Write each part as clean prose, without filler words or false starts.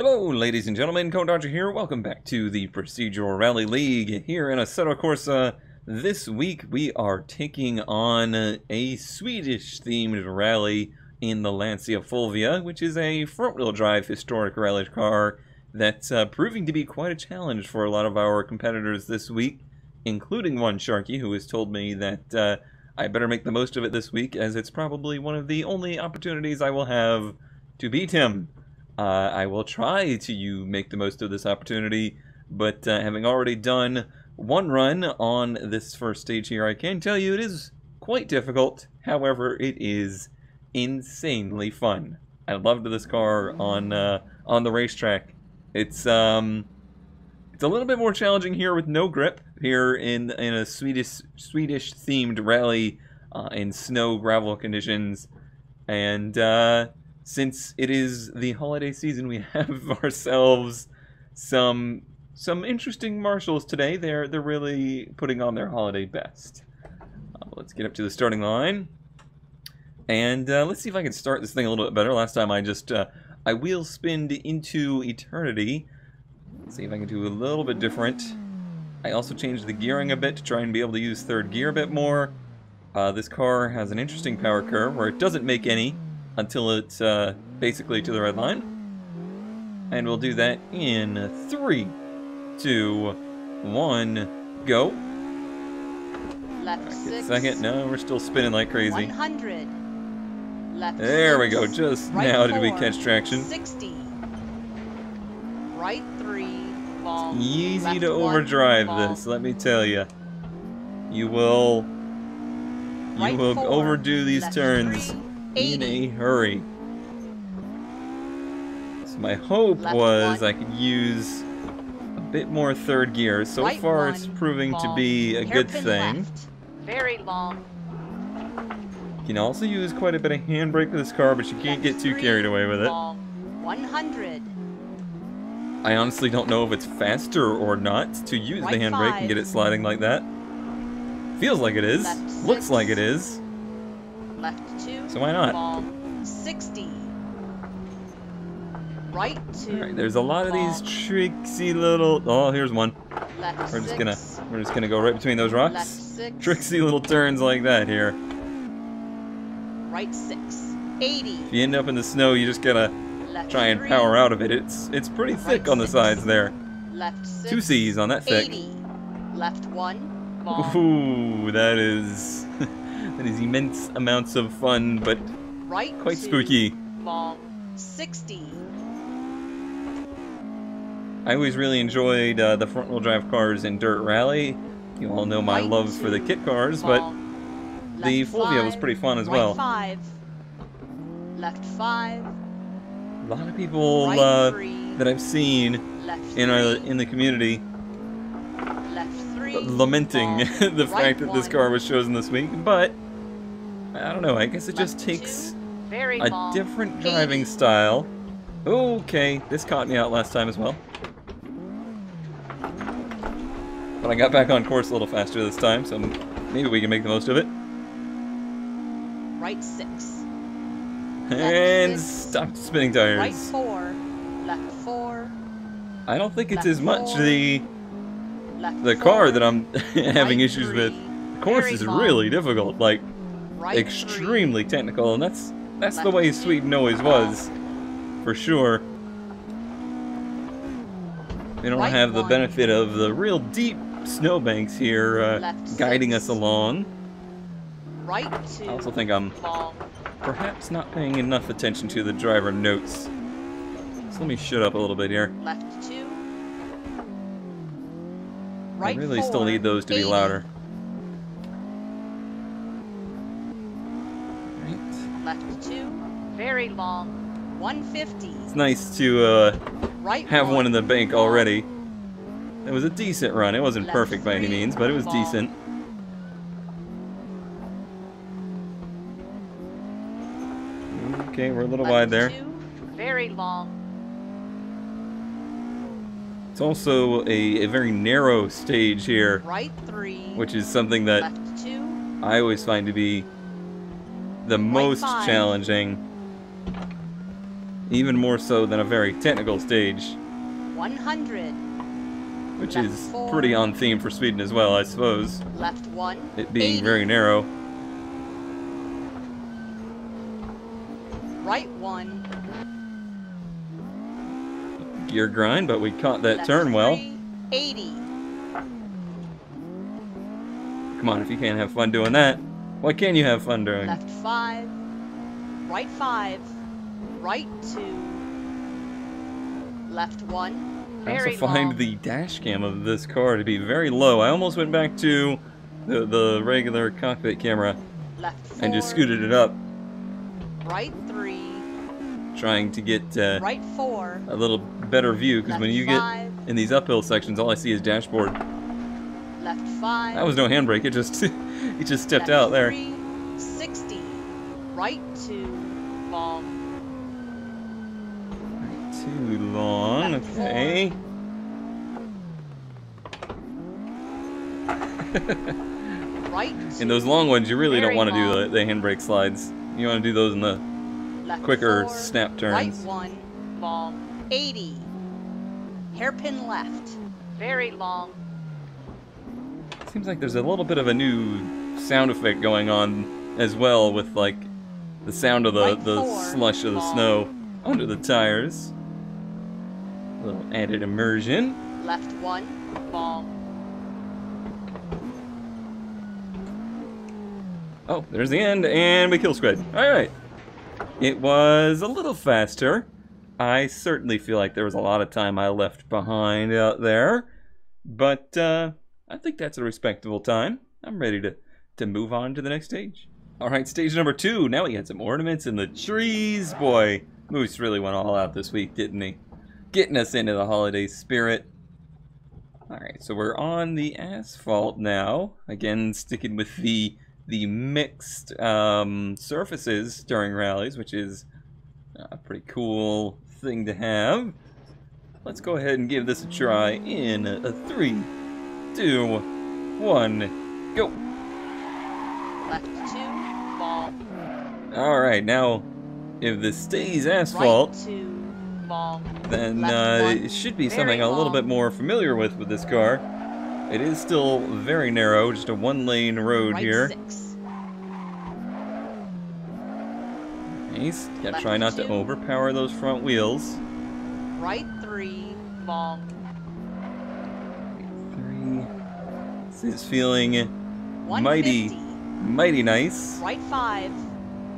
Hello, ladies and gentlemen, Code Dodger here. Welcome back to the Procedural Rally League here in Assetto Corsa. This week we are taking on a Swedish-themed rally in the Lancia Fulvia, which is a front-wheel drive historic rally car that's proving to be quite a challenge for a lot of our competitors this week, including one Sharky, who has told me that I better make the most of it this week, as it's probably one of the only opportunities I will have to beat him. I will try to make the most of this opportunity, but having already done one run on this first stage here, I can tell you it is quite difficult. However, it is insanely fun. I loved this car on the racetrack. It's a little bit more challenging here with no grip here in a Swedish themed rally in snow gravel conditions, and since it is the holiday season, we have ourselves some interesting marshals today. They're really putting on their holiday best. Let's get up to the starting line, and let's see if I can start this thing a little bit better. Last time I just I wheel spinned into eternity. Let's see if I can do a little bit different. I also changed the gearing a bit to try and be able to use third gear a bit more. This car has an interesting power curve where it doesn't make any until it's basically to the red line. And we'll do that in 3, 2, 1, go. Left 6. Second. No, we're still spinning like crazy. 100. Left there 6. we go. Just Right now 4. did we catch traction. 60. Right 3. Long. Easy Left to 1, overdrive long. this, let me tell you. You will Right 4, overdo these left turns 3, in 80. a hurry. So my hope Left was 1. I could use a bit more third gear. So Right far 1, it's proving to long. be a good Hairpin thing. Left. Very long. You can also use quite a bit of handbrake with this car, but you can't Left get too 3, carried away with it. Long. 100. I honestly don't know if it's faster or not to use Right the handbrake 5. and get it sliding like that. Feels like it is. Left 6. Looks like it is. Left 2. So why not? Long. 60. Right 2. Alright, there's a lot of long. these tricksy little... Oh, here's one. Left We're 6. just gonna go right between those Left rocks. 6. Tricksy little turns like that here. Right 6. 80. If you end up in the snow, you just gotta Left try and 3. power out of it. It's pretty thick on the 6. sides there. Left 6. 2 C's on that thick. 80. Left 1. Long. Ooh, that is that is immense amounts of fun, but Right quite 2. spooky. Long. 60. I always really enjoyed the front-wheel drive cars in Dirt Rally. You all know my Right love for the 2. kit cars, but Long. the Left Fulvia was 5. pretty fun as Right well. 5. Left 5. A lot of people Right 3. that I've seen Left 3. in the community Left 3. lamenting Long. the Right fact that this 1. car was chosen this week, but I don't know, I guess it just Left takes 2. Very a long. different 80. driving style. Okay, this caught me out last time as well. But I got back on course a little faster this time, so maybe we can make the most of it. Right 6. And 6. stop spinning tires. Right 4. Left 4. I don't think it's Left as much 4. the Left car 4. that I'm having Right issues 3. with. The course Very is long. really difficult, like Right extremely technical, and that's the Left way 2. Sweden always was, for sure. We don't Right have the 1. benefit of the real deep snowbanks here Left guiding 6. us along. Right 2. I also think I'm Long. perhaps not paying enough attention to the driver notes. So let me shut up a little bit here. Left 2. Right I really 4. still need those to be 80. louder. Right. Left 2. Very long. 150. It's nice to Right have 1. one in the bank already. It was a decent run. It wasn't Left perfect by any 3. means, but it was Long. decent. Okay, we're a little Left wide there. 2. Very long. It's also a very narrow stage here, Right 3. which is something that Left 2. I always find to be the most 5. challenging. Even more so than a very technical stage. 100. Which Left is 4. pretty on theme for Sweden as well, I suppose. Left 1. It being 80. very narrow. Right 1. Gear grind, but we caught that Left turn well. 3, 80. Come on, if you can't have fun doing that, what can you have fun doing? Left 5. Right 5. Right 2. Left 1. I also Very find long. the dash cam of this car to be very low. I almost went back to the regular cockpit camera Left 4. and just scooted it up, Right 3. trying to get Right 4. a little better view, because Left when you 5. get in these uphill sections, all I see is dashboard. Left 5. That was no handbrake, it just it just stepped Left out there. 3, 60. Right 2. Long. Too long, Left okay. Right 2. In those long ones, you really don't Very want to do long. the handbrake slides. You want to do those in the Left quicker 4. snap Right turns. 1. Long. 80. Hairpin left. Very long. Seems like there's a little bit of a new sound effect going on as well, with like the sound of the Right 4. slush of the Long. snow under the tires. A little added immersion. Left 1. Long. Oh, there's the end, and we kill squid. Alright. It was a little faster. I certainly feel like there was a lot of time I left behind out there. But I think that's a respectable time. I'm ready to move on to the next stage. Alright, stage number 2. Now we got some ornaments in the trees. Boy, Moose really went all out this week, didn't he? Getting us into the holiday spirit. Alright, so we're on the asphalt now. Again, sticking with the mixed surfaces during rallies, which is a pretty cool thing to have. Let's go ahead and give this a try in a 3, 2, 1, go. Left 2. Long. Alright, now if this stays asphalt, Right 2. Long. then Left 1. it should be Very something a little long. bit more familiar with this car. It is still very narrow, just a one-lane road Right here. 6. Nice. Gotta Left try not to 2. overpower those front wheels. Right 3. Long. 3. This is feeling 150. mighty nice. Right 5.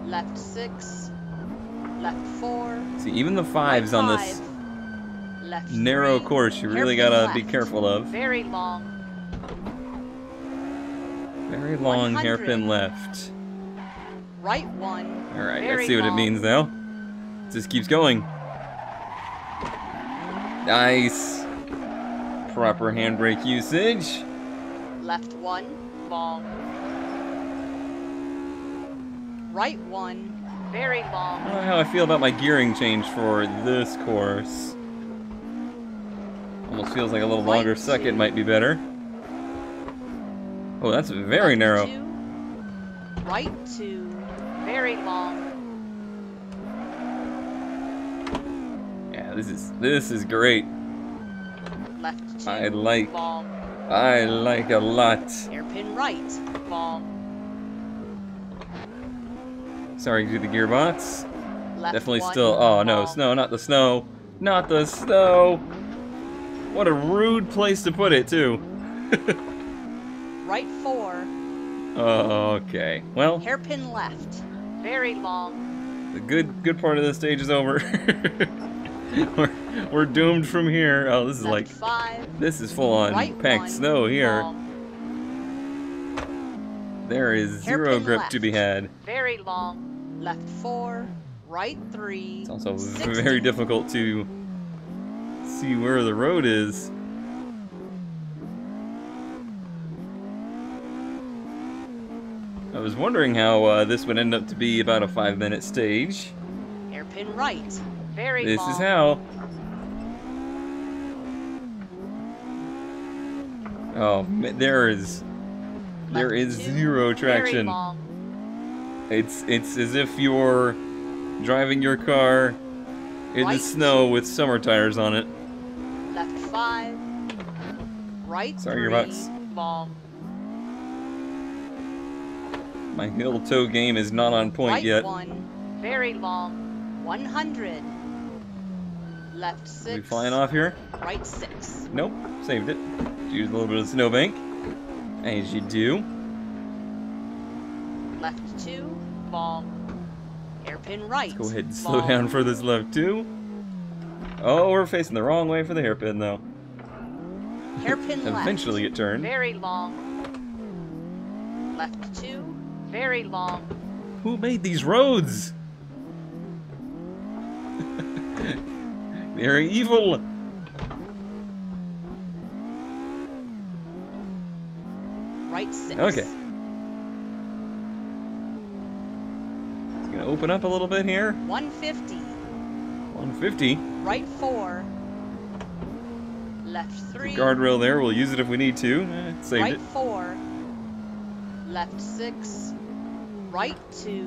Left 6. Left 4. See, even the Right fives on this 5. Left narrow 3. course, you really Hairpin gotta be left. careful of. Very long. Very long 100. hairpin left. Right 1. Alright, I Very see what it long. means now. This keeps going. Nice. Proper handbrake usage. Left 1. Long. Right 1. Very I long. don't know how I feel about my gearing change for this course. Almost feels like a little Right longer 2. second might be better. Oh, that's very Left narrow. 2. Right 2. Very long. Yeah, this is great. Left 2. I like Long. a lot. Hairpin right. Long. Sorry to the gearbox. Left Definitely 1. still. Oh no, Long. snow, not the snow. Not the snow. What a rude place to put it, too. Right 4. Okay. Well, Hairpin left. Very long. the good part of this stage is over. we're doomed from here. Oh, this is Left like 5. this is full on Right packed 1. snow here. Long. There is zero Hairpin grip left. to be had. Very long. Left 4. Right 3. It's also 60. very difficult to see where the road is. I was wondering how this would end up to be about a 5-minute stage. Hairpin right. Very This long. is how. Oh, there is Left 2. zero Very traction. long. It's as if you're driving your car in right the snow 2, with summer tires on it. left 5, right Sorry, 3, gearbox. long, My heel toe game is not on point right yet. 1, very long, 100, left 6, Are we flying off here? right 6, Nope, saved it. Use a little bit of snowbank, as you do. left 2, long, hairpin right, Let's go ahead and slow long, down for this left too. Oh, we're facing the wrong way for the hairpin though. hairpin left, Eventually it turned. very long, left 2, very long, Who made these roads? They're evil. right 6. Okay. It's gonna open up a little bit here. 150, 150. right 4, left 3, Guardrail there. We'll use it if we need to. Saved right it. 4, left 6, right 2,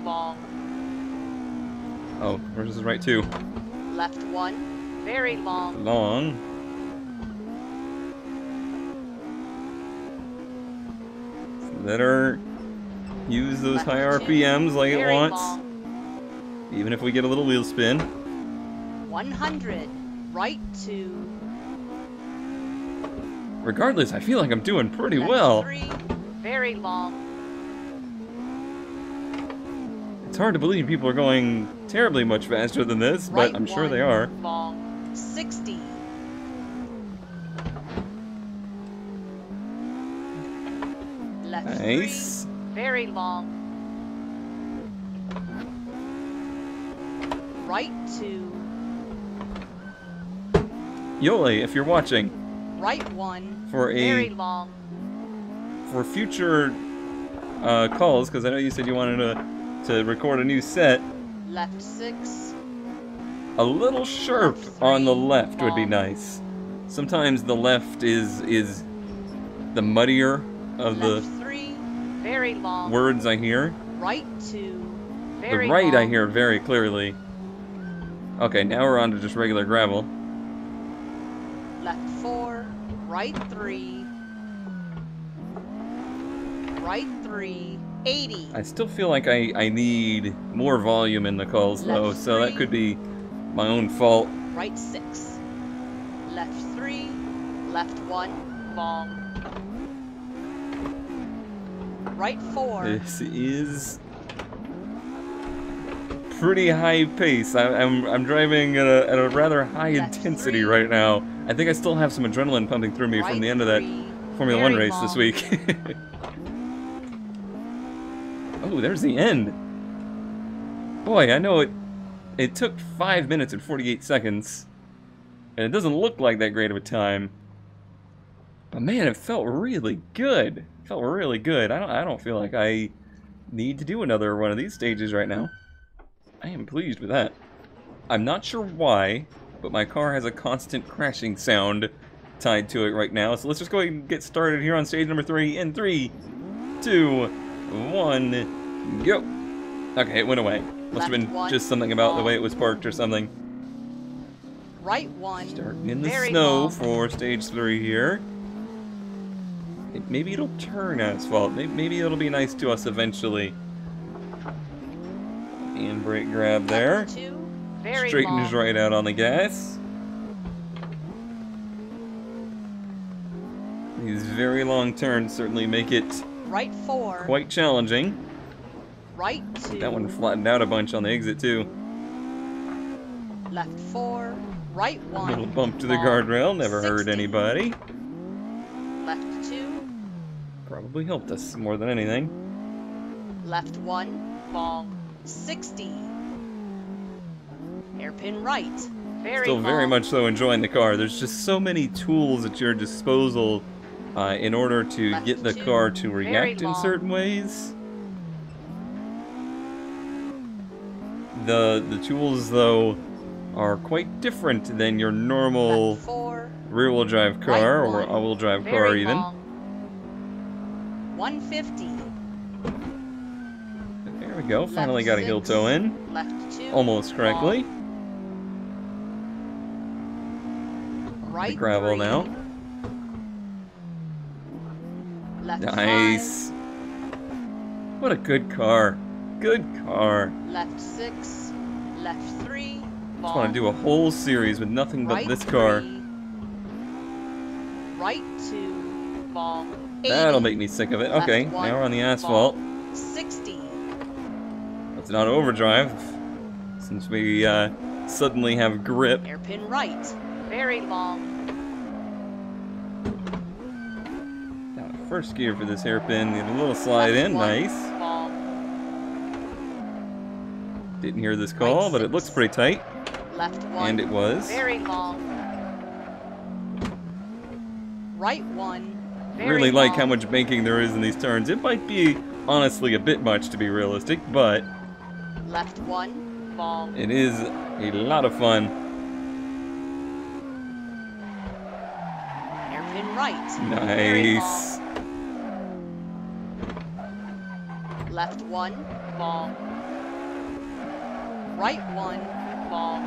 long, Oh, where's this right to? left 1, very long, Long. Let her use those left high 2, RPMs like it very wants. long, Even if we get a little wheel spin. 100, right 2, Regardless, I feel like I'm doing pretty left well. 3, very long, It's hard to believe people are going terribly much faster than this, right but I'm sure 1, they are. long, 60, left 3, Nice. very long, right 2, Yole, if you're watching, right 1, for very long, for future calls, because I know you said you wanted to record a new set, left 6, a little sharp Left 3, on the left would be long. nice. Sometimes the left is the muddier of left the 3, very long, words I hear. right 2, The very right long, I hear very clearly. Okay, now we're on to just regular gravel. left 4, right 3, right 3, 80, I still feel like I need more volume in the calls though, Left so that 3. could be my own fault. right 6, left 3, left 1, long, right 4, This is pretty high pace. I'm driving at a rather high Left intensity 3. right now. I think I still have some adrenaline pumping through me right from the end of that 3, Formula 1 very race this long, week. Oh, there's the end. Boy, I know it took 5 minutes and 48 seconds. And it doesn't look like that great of a time. But man, it felt really good. It felt really good. I don't feel like I need to do another one of these stages right now. I am pleased with that. I'm not sure why, but my car has a constant crashing sound tied to it right now. So let's just go ahead and get started here on stage number 3 in 3, 2, 1, go. Okay, it went away. Must have Left been 1, just something about the long, way it was parked or something. right 1, Starting in the very snow long, for stage 3 here. Maybe it'll turn asphalt. Maybe it'll be nice to us eventually. Handbrake grab there. left 2, very Straightens long, right out on the gas. These very long turns certainly make it right 4, quite challenging. right 2, That one flattened out a bunch on the exit too. left 4, right A 1, little bump to the long, guardrail, never hurt 60, anybody. left 2, Probably helped us more than anything. left 1, long, 60, hairpin right, very Still very long, much so enjoying the car. There's just so many tools at your disposal in order to Left get the 2, car to very react in long. certain ways. The tools, though, are quite different than your normal left 4, rear-wheel drive car right or 1, all-wheel drive car very even. long, 150, There we go. Finally left got a heel 6, toe in. left 2, Almost correctly. long, Right gravel 3. now. Left Nice. 5. What a good car. Good car. Left 6. Left 3. I just want to do a whole series with nothing but Right this car. 3. Right 2. Long. 80. That'll make me sick of it. Left Okay, 1, now we're on the asphalt. long. 60. Let's not overdrive, since we suddenly have grip. Hairpin right. Very long. Now, first gear for this hairpin, get a little slide Left in, 1, nice. long. Didn't hear this call, Right but it 6. looks pretty tight. Left 1. And it was. Very long. Right 1. Very Really like long. how much banking there is in these turns. It might be, honestly, a bit much to be realistic, but Left 1. Long. it is a lot of fun. Hairpin right. Very Nice. long. Left 1. Long. Right 1. Long.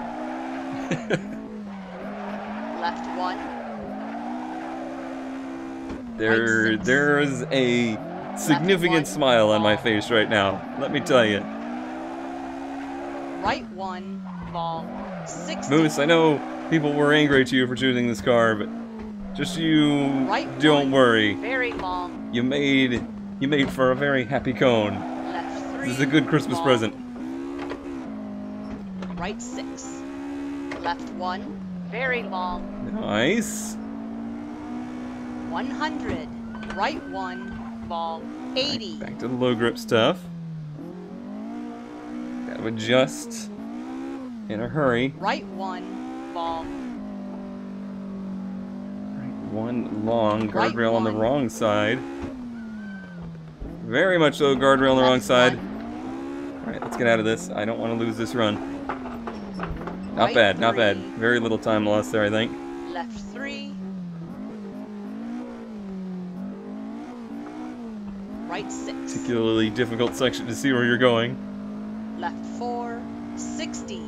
Left 1. Right 6. There's a significant smile on my face right now. Let me tell you. Right 1. Long. 60. Moose, I know people were angry at you for choosing this car, but just you Right don't 1. worry. Very long. You made for a very happy cone. Left 3. This is a good Christmas long. present. Right 6. Left 1. Very long. Nice. 100. Right 1. Long. 80. Back to the low grip stuff. Gotta adjust in a hurry. Right 1. Long. Right, one long Right guardrail on the 1. wrong side. Very much so, guardrail on the wrong Left side. 1. Alright, let's get out of this. I don't want to lose this run. Not Right bad, not 3. bad. Very little time lost there, I think. Left 3. Right 6. Particularly difficult section to see where you're going. Left 4. 60.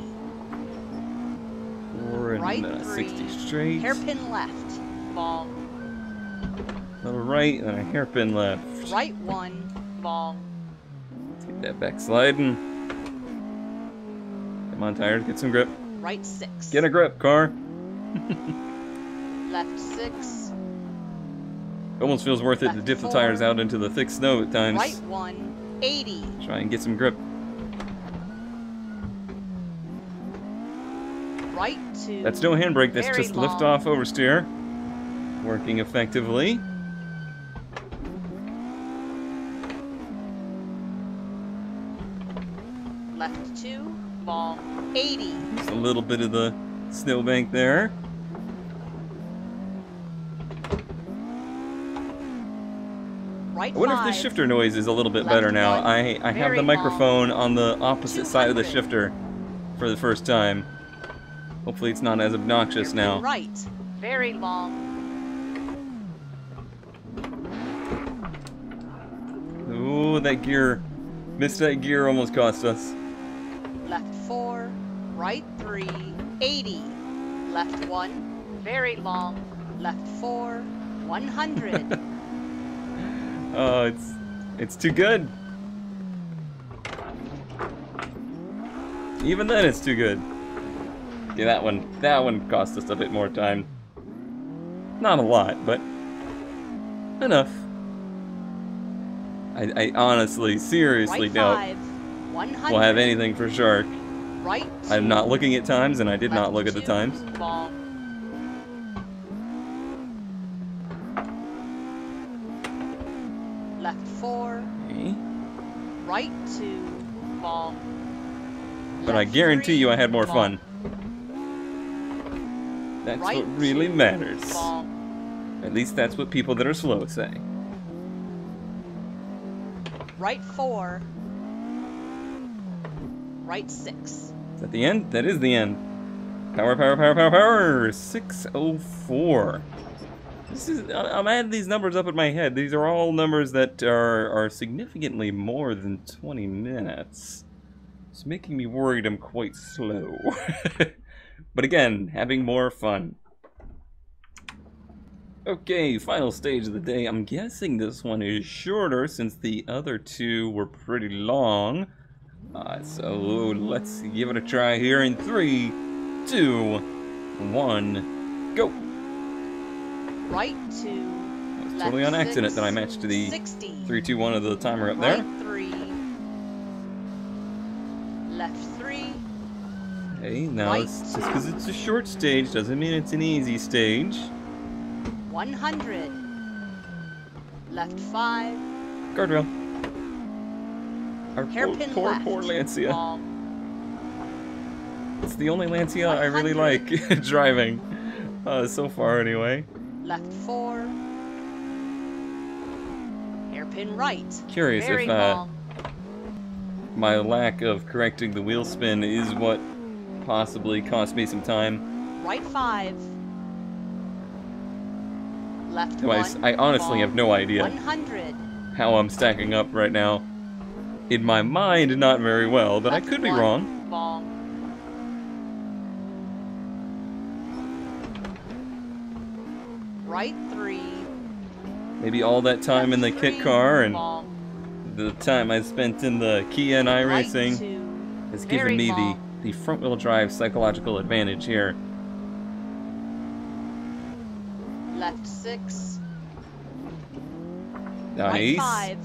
4 and Right 3. 60 straight. Hairpin left. Long. Little right, and then a hairpin left. Right 1. Long. Let's get that back sliding. Come on, tires, get some grip. Right 6. Get a grip, car. Left 6. Almost feels worth it to Left dip the 4. tires out into the thick snow at times. Right 1. 80. Try and get some grip. Right 2. That's no handbrake, that's Very just long. lift off oversteer. Working effectively. Left 2. Long. 80. Just a little bit of the snowbank there. Right I wonder 5. if the shifter noise is a little bit Left better now. 1. I have Very the microphone on the opposite side of the 200. shifter for the first time. Hopefully it's not as obnoxious Hairpin now. Right. Very long. Ooh, that gear. Missed that gear, almost cost us. Left 4. Right 3. 80. Left 1. Very long. Left 4. 100. Oh, it's too good. Even then, it's too good. Yeah, that one cost us a bit more time. Not a lot, but enough. I honestly, seriously Right doubt 5. 100. we'll have anything for Shark. Right 2. I'm not looking at times, and I did not Left look at the 2. times. Long. Left 4. Okay. Right 2. Long. But I Left guarantee 3, you I had more long. fun. That's Right what really 2, matters. long. At least that's what people that are slow say. Right 4. Right 6. Is that the end? That is the end. Power, power, power, power, power! 604. I'm adding these numbers up in my head. These are all numbers that are significantly more than 20 minutes. It's making me worried I'm quite slow. But again, having more fun. Okay, final stage of the day. I'm guessing this one is shorter since the other two were pretty long. So let's give it a try here in 3, 2, 1, go. Right 2. It was totally on accident that I matched to the 60. 3, 2, 1 of the timer up Right there. 3. Left 3. Okay, now Right just because it's a short stage doesn't mean it's an easy stage. 100. Left 5. Guardrail. Our Hairpin poor left. Lancia. Long. It's the only Lancia I really like driving, so far anyway. Left 4. Hairpin right. Curious Very if long. my lack of correcting the wheel spin is what possibly cost me some time. Right 5. Left So 1. I honestly long. have no idea 100. how I'm stacking up right now. In my mind, not very well, but Left I could be 1, wrong. Long. Right 3. Maybe all that time in the Left kit 3, car and long. the time I spent in the Kia and Right iRacing 2. has Very given me long. the front-wheel drive psychological advantage here. Left 6. Nice. Right 5.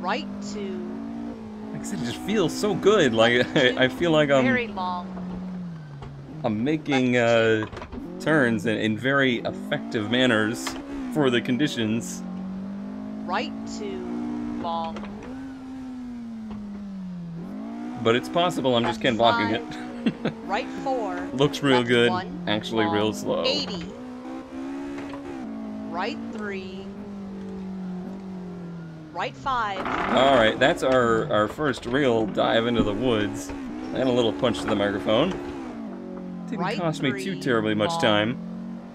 Right 2. Like I said, it just feels so good. Like Left 2. I feel like Very long. I'm making turns in very effective manners for the conditions. Right 2. Long. But it's possible I'm just Left Ken blocking 5. it. Right 4. Looks real Left good. 1, Actually long. real slow. 80. Right 3. Right 5. Alright, that's our first real dive into the woods. And a little punch to the microphone. Didn't Right cost me 3, too terribly much long. time.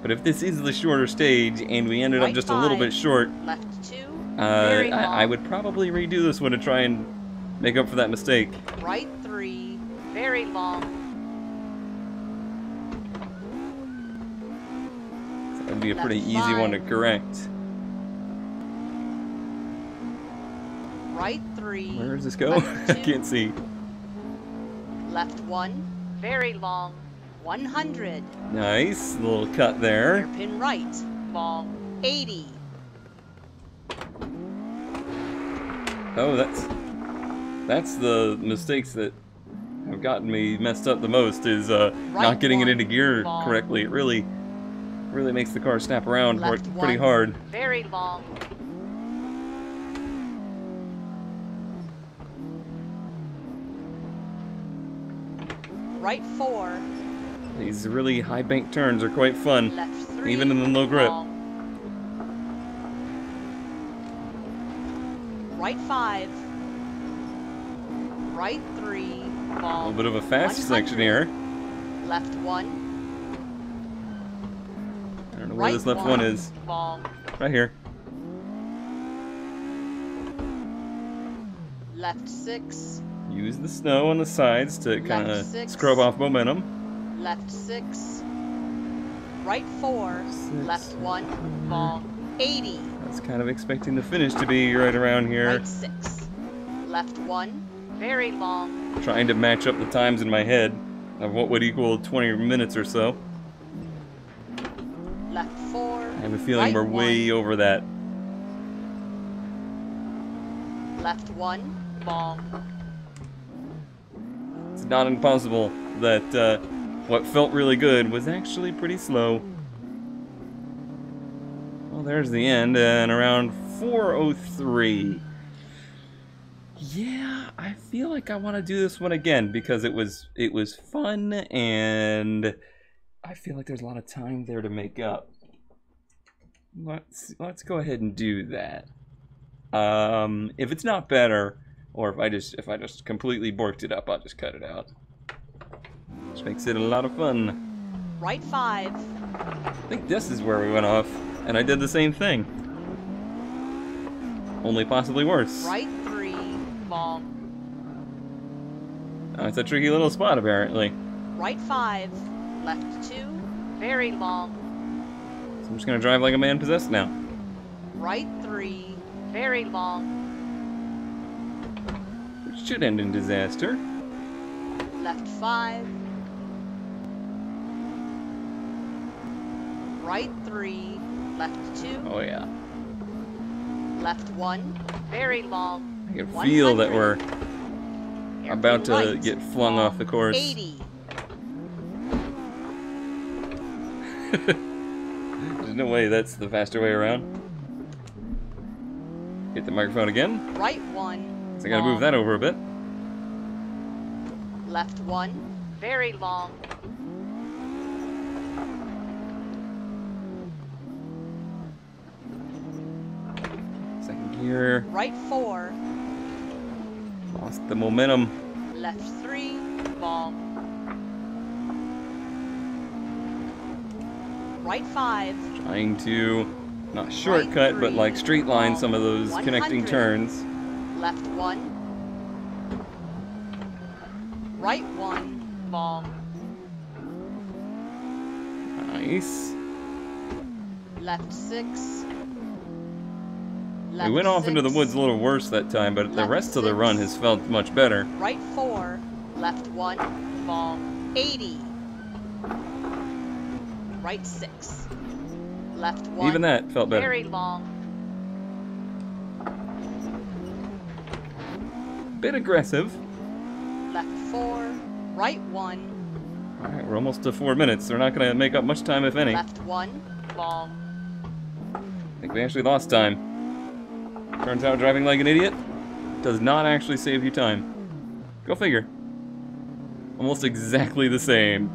But if this is the shorter stage and we ended up Right just a little 5. bit short, Left 2. Very long. I would probably redo this one to try and make up for that mistake. Right 3. Very long. That would be a pretty Left easy one to 5. correct. Right 3. Where does this go? Left I 2. can't see. Left 1. Very long. 100. Nice, little cut there. Hairpin right. Long. 80. Oh, that's the mistakes that have gotten me messed up the most is not getting it 1, into gear long. correctly. It really makes the car snap around Left pretty 1. hard. Very long. Right 4. These really high bank turns are quite fun, Left 3. even in the low grip. Long. Right 5. Right 3. A Long. little bit of a fast 100. section here. Left 1. I don't know where Right this left one is. Long. Right here. Left 6. Use the snow on the sides to kind of Left 6. scrub off momentum. Left 6. Right 4. 6. Left 1. Long. 80. I was kind of expecting the finish to be right around here. Right 6. Left 1. Very long. Trying to match up the times in my head of what would equal 20 minutes or so. Left 4. I have a feeling Right we're way 1. over that. Left 1. Long. It's not impossible that what felt really good was actually pretty slow. Well, there's the end, and around 4:03. Yeah, I feel like I want to do this one again because it was fun, and I feel like there's a lot of time there to make up. Let's go ahead and do that. If it's not better, or if I just completely borked it up, I'll just cut it out. Which makes it a lot of fun. Right 5. I think this is where we went off, and I did the same thing. Only possibly worse. Right 3. Long. It's a tricky little spot, apparently. Right 5. Left 2. Very long. So I'm just gonna drive like a man possessed now. Right 3, very long. Which should end in disaster. Left 5. Right 3, left 2. Oh yeah. Left 1, very long. I can feel that we're Hairpin about to right, get flung off the course. 80. There's no way that's the faster way around. Hit the microphone again. Right 1. So I gotta move that over a bit. Left 1, very long. Second gear. Right 4. Lost the momentum. Left 3, long. Right 5. Trying to, not shortcut, but like straight line some of those 100. connecting turns. Left 1. Right 1, long. Nice. Left 6. We went off into the woods a little worse that time, but the rest of the run has felt much better. Right 4, left 1, long, 80. Right 6, left 1. Even that felt better. Very long. Bit aggressive. Left 4, right 1. Alright, we're almost to 4 minutes. They're not going to make up much time, if any. Left 1, long. I think we actually lost time. Turns out driving like an idiot does not actually save you time. Go figure. Almost exactly the same.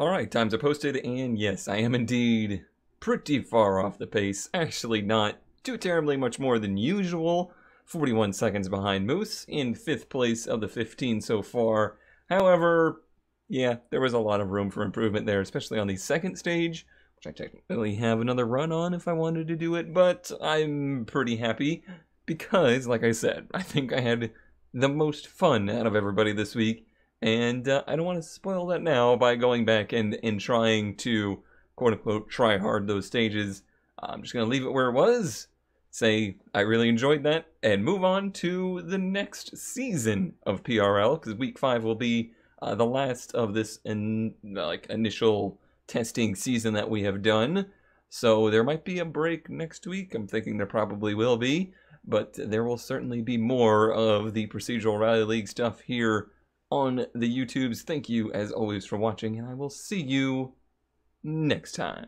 Alright, times are posted, and yes, I am indeed pretty far off the pace. Actually not too terribly much more than usual. 41 seconds behind Moose, in 5th place of the 15 so far. However, yeah, there was a lot of room for improvement there, especially on the second stage, which I technically have another run on if I wanted to do it, but I'm pretty happy because, like I said, I think I had the most fun out of everybody this week, and I don't want to spoil that now by going back and trying to, quote-unquote, try hard those stages. I'm just going to leave it where it was, say I really enjoyed that, and move on to the next season of PRL, because week 5 will be the last of this initial testing season that we have done. So there might be a break next week. I'm thinking there probably will be, but there will certainly be more of the Procedural Rally League stuff here on the YouTubes. Thank you as always for watching, and I will see you next time.